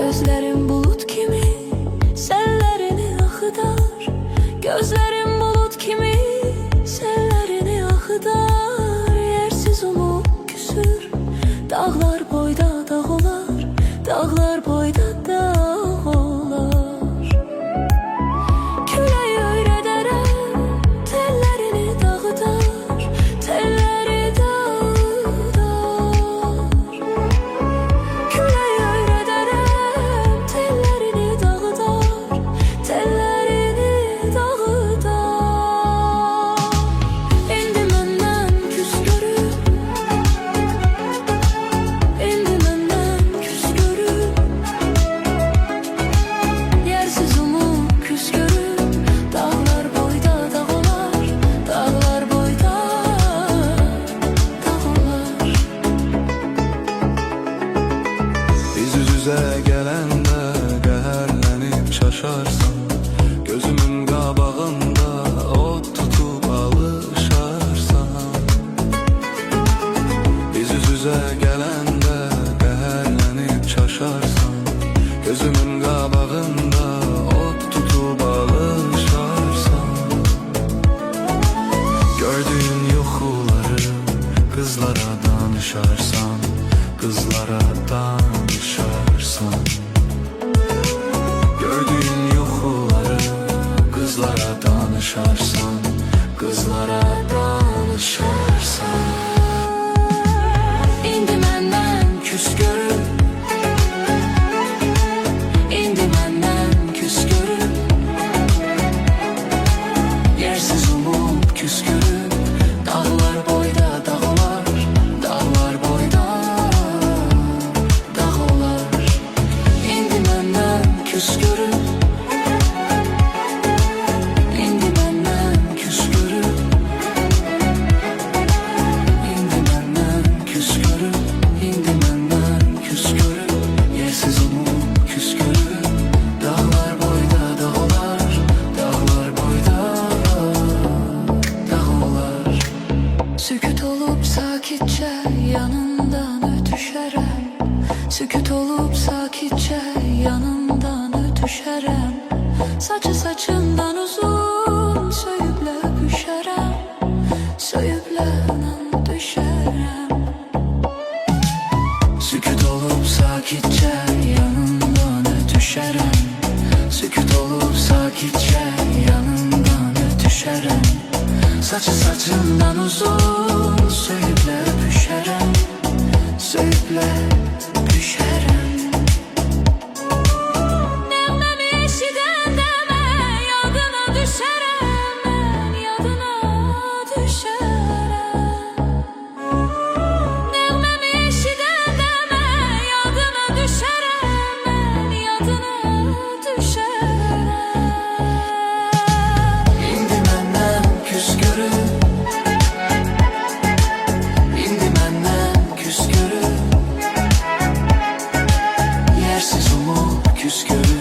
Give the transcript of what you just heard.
Gözlerim bulut kimi sellerini akıdar. Gözlerim bulut kimi sellerini akıdar. Yersiz umut küsür, dağlar boyda dağ olar, dağlar boyda dağ olar. Küleyi öyrederem, tellerini dağıdar, telleri dağıdar. Küleyi öyrederem, tellerini dağıdar, tellerini dağıdar. İndi məndən küs görüb, indi məndən küs görüb. Yersiz umut küs görüb, dağlar boyda dağ olar, dağlar boyda dağ olar. Biz üz üzə gələndə qəhərlənib şaşarsan, gözümün qabağında od tutub alışarsan. Biz üz üzə gələndə qəhərlənib şaşarsan, gözümün qabağında od tutub alışarsan. Gördüğün yuxuları qızlara danışarsan, qızlara danışarsan. Gördüğün yuxuları qızlara danışarsan, qızlara danışarsan. İndi məndən küs görüb, indi məndən küs görüb. Yersiz umut küs görüb, dağlar boyda dağ olar, dağlar boyda dağ olar. İndi məndən küs görüb, indi məndən küs görüb. İndi məndən küs görüb, indi məndən küs görüb. Yersiz umut küs görüb, dağlar boyda dağ olar, dağlar boyda dağ olar. Sükut olup sakitçe yanından ötüşərəm. Sükut olup sakitçe yanından ötüşərəm. Saçı saçından uzun söyüblə öpüşərəm, söyüblə düşərəm. Sükut olup sakitçe yanından ötüşərəm. Sükut olup sakitçe yanından ötüşərəm. Saçı saçından uzun söyüblə öpüşərəm, söyüblə düşərəm. Nəğməmi eşidəndə mən yadına düşərəm, mən yadına düşərəm. Nəğməmi eşidəndə mən yadına düşərəm, mən yadına düşərəm. İndi məndən küs görüb, indi məndən küs görüb. Yersiz umut küs görüb.